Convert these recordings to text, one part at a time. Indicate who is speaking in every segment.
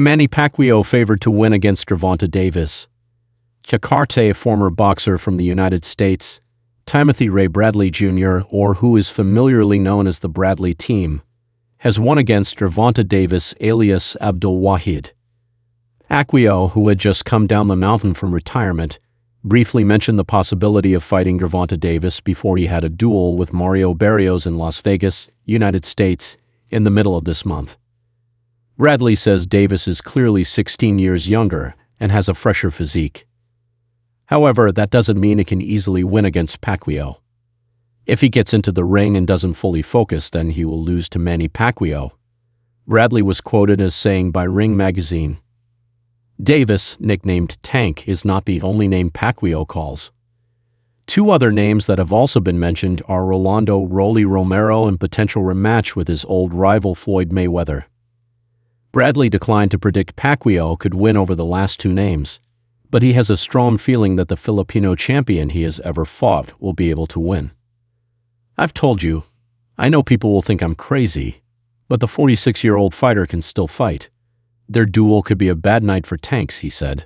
Speaker 1: Manny Pacquiao favored to win against Gervonta Davis. JAKARTA, a former boxer from the United States, Timothy Ray Bradley Jr., or who is familiarly known as the Bradley team, has won against Gervonta Davis alias Abdul Wahid. Pacquiao, who had just come down the mountain from retirement, briefly mentioned the possibility of fighting Gervonta Davis before he had a duel with Mario Barrios in Las Vegas, United States, in the middle of this month. Bradley says Davis is clearly 16 years younger and has a fresher physique. However, that doesn't mean he can easily win against Pacquiao. If he gets into the ring and doesn't fully focus, then he will lose to Manny Pacquiao. Bradley was quoted as saying by Ring magazine, "Davis, nicknamed Tank, is not the only name Pacquiao calls. Two other names that have also been mentioned are Rolando Rolly Romero and potential rematch with his old rival Floyd Mayweather." Bradley declined to predict Pacquiao could win over the last two names, but he has a strong feeling that the Filipino champion he has ever fought will be able to win. "I've told you, I know people will think I'm crazy, but the 46-year-old fighter can still fight. Their duel could be a bad night for Tanks," he said.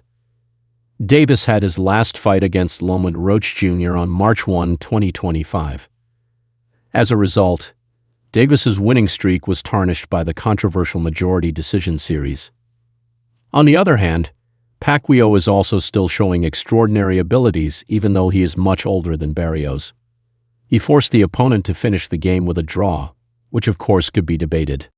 Speaker 1: Davis had his last fight against Lomond Roach Jr. on March 1, 2025. As a result, Davis's winning streak was tarnished by the controversial majority decision series. On the other hand, Pacquiao is also still showing extraordinary abilities even though he is much older than Barrios. He forced the opponent to finish the game with a draw, which of course could be debated.